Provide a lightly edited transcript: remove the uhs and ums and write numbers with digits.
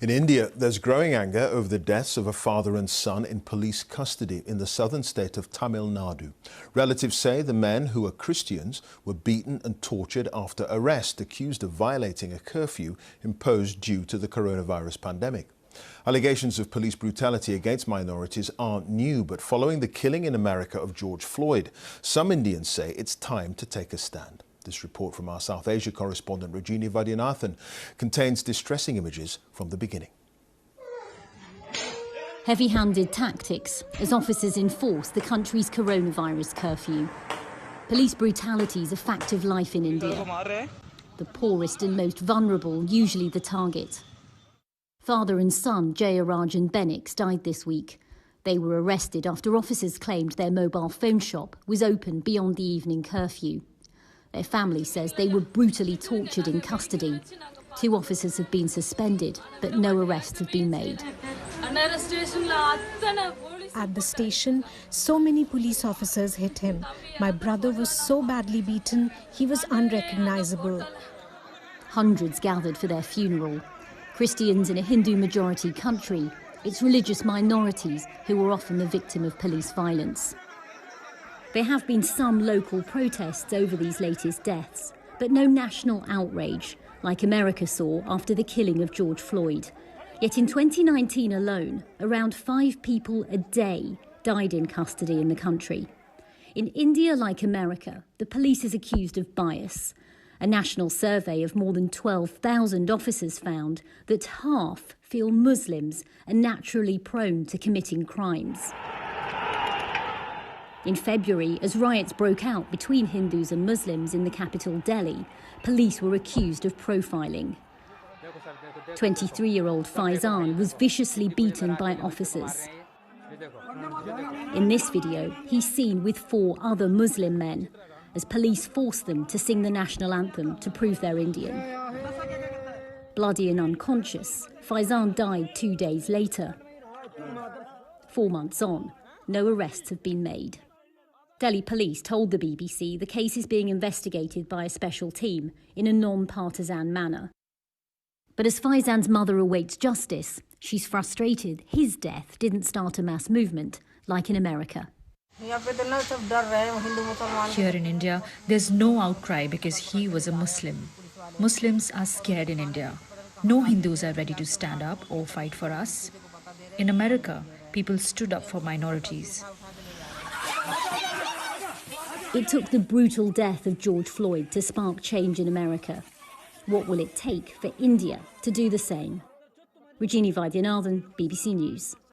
In India, there's growing anger over the deaths of a father and son in police custody in the southern state of Tamil Nadu. Relatives say the men, who are Christians, were beaten and tortured after arrest, accused of violating a curfew imposed due to the coronavirus pandemic. Allegations of police brutality against minorities aren't new, but following the killing in America of George Floyd, some Indians say it's time to take a stand. This report from our South Asia correspondent Rajini Vaidyanathan contains distressing images from the beginning. Heavy-handed tactics as officers enforce the country's coronavirus curfew. Police brutality is a fact of life in India. The poorest and most vulnerable usually the target. Father and son Jayaraj and Benix died this week. They were arrested after officers claimed their mobile phone shop was open beyond the evening curfew. Their family says they were brutally tortured in custody. 2 officers have been suspended, but no arrests have been made. At the station, so many police officers hit him. My brother was so badly beaten, he was unrecognizable. Hundreds gathered for their funeral. Christians in a Hindu-majority country, it's religious minorities who are often the victim of police violence. There have been some local protests over these latest deaths, but no national outrage, like America saw after the killing of George Floyd. Yet in 2019 alone, around 5 people a day died in custody in the country. In India, like America, the police is accused of bias. A national survey of more than 12,000 officers found that half feel Muslims are naturally prone to committing crimes. In February, as riots broke out between Hindus and Muslims in the capital Delhi, police were accused of profiling. 23-year-old Faizan was viciously beaten by officers. In this video, he's seen with 4 other Muslim men as police forced them to sing the national anthem to prove they're Indian. Bloody and unconscious, Faizan died 2 days later. 4 months on, no arrests have been made. Delhi police told the BBC the case is being investigated by a special team in a non-partisan manner. But as Faizan's mother awaits justice, she's frustrated his death didn't start a mass movement like in America. Here in India, there's no outcry because he was a Muslim. Muslims are scared in India. No Hindus are ready to stand up or fight for us. In America, people stood up for minorities. It took the brutal death of George Floyd to spark change in America. What will it take for India to do the same? Rajini Vaidyanathan, BBC News.